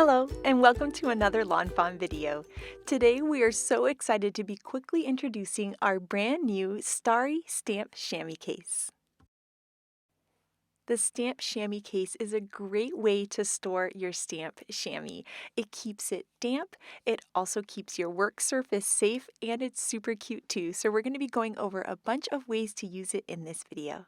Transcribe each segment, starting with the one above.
Hello, and welcome to another lawnfawn video. Today we are so excited to be quickly introducing our brand new Starry stamp chamois case. The stamp chamois case is a great way to store your stamp chamois. It keeps it damp, it also keeps your work surface safe, and it's super cute too. So we're going to be going over a bunch of ways to use it in this video.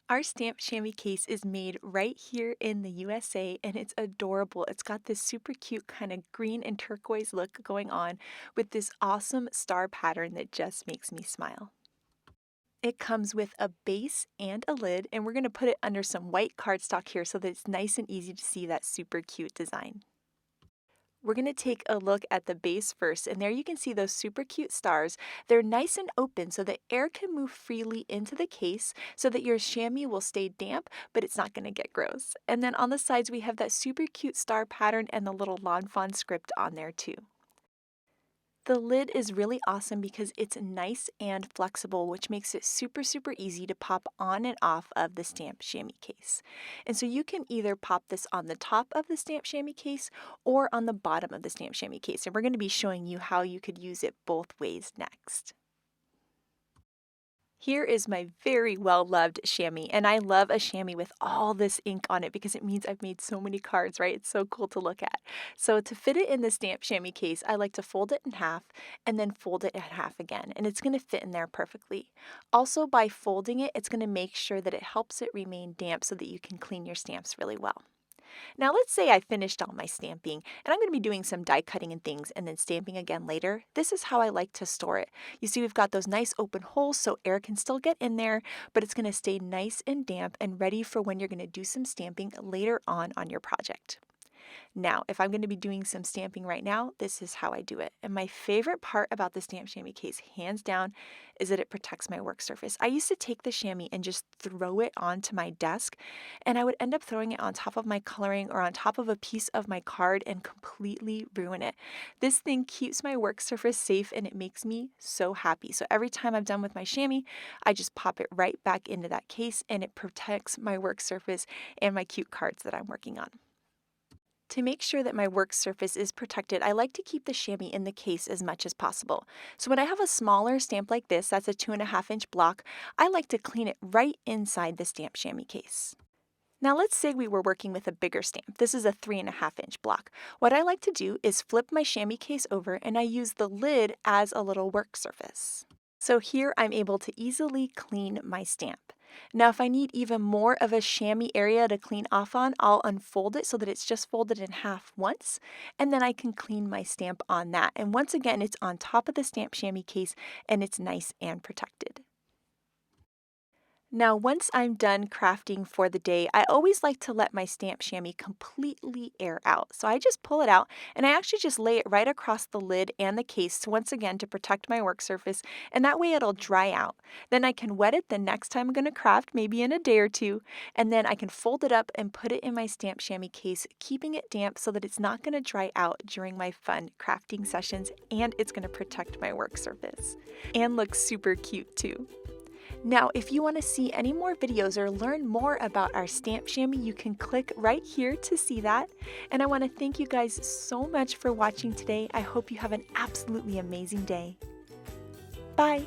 Our stamp chamois case is made right here in the USA and it's adorable. It's got this super cute kind of green and turquoise look going on with this awesome star pattern that just makes me smile. It comes with a base and a lid, and we're going to put it under some white cardstock here so that it's nice and easy to see that super cute design. We're going to take a look at the base first, and there you can see those super cute stars. They're nice and open so that air can move freely into the case so that your chamois will stay damp, but it's not going to get gross. And then on the sides we have that super cute star pattern and the little lawnfawn script on there too. The lid is really awesome because it's nice and flexible, which makes it super easy to pop on and off of the stamp chamois case. And so you can either pop this on the top of the stamp chamois case or on the bottom of the stamp chamois case. And we're going to be showing you how you could use it both ways next. Here is my very well-loved chamois, and I love a chamois with all this ink on it because it means I've made so many cards, right? It's so cool to look at. So to fit it in the stamp chamois case, I like to fold it in half and then fold it in half again, and it's going to fit in there perfectly. Also, by folding it, it's going to make sure that it helps it remain damp so that you can clean your stamps really well. Now let's say I finished all my stamping and I'm going to be doing some die cutting and things and then stamping again later. This is how I like to store it. You see we've got those nice open holes so air can still get in there, but it's going to stay nice and damp and ready for when you're going to do some stamping later on your project. Now, if I'm going to be doing some stamping right now, this is how I do it. And my favorite part about the stamp chamois case, hands down, is that it protects my work surface. I used to take the chamois and just throw it onto my desk, and I would end up throwing it on top of my coloring or on top of a piece of my card and completely ruin it. This thing keeps my work surface safe and it makes me so happy. So every time I'm done with my chamois, I just pop it right back into that case and it protects my work surface and my cute cards that I'm working on. To make sure that my work surface is protected, I like to keep the chamois in the case as much as possible. So when I have a smaller stamp like this, that's a 2.5-inch block, I like to clean it right inside the stamp chamois case. Now let's say we were working with a bigger stamp. This is a 3.5-inch block. What I like to do is flip my chamois case over and I use the lid as a little work surface. So here I'm able to easily clean my stamp. Now if I need even more of a chamois area to clean off on, I'll unfold it so that it's just folded in half once, and then I can clean my stamp on that. And once again, it's on top of the stamp chamois case and it's nice and protected. Now, once I'm done crafting for the day, I always like to let my stamp chamois completely air out. So I just pull it out and I actually just lay it right across the lid and the case once again to protect my work surface, and that way it'll dry out. Then I can wet it the next time I'm going to craft, maybe in a day or two, and then I can fold it up and put it in my stamp chamois case, keeping it damp so that it's not going to dry out during my fun crafting sessions, and it's going to protect my work surface and look super cute too. Now, if you want to see any more videos or learn more about our stamp chamois, you can click right here to see that. And I want to thank you guys so much for watching today. I hope you have an absolutely amazing day. Bye!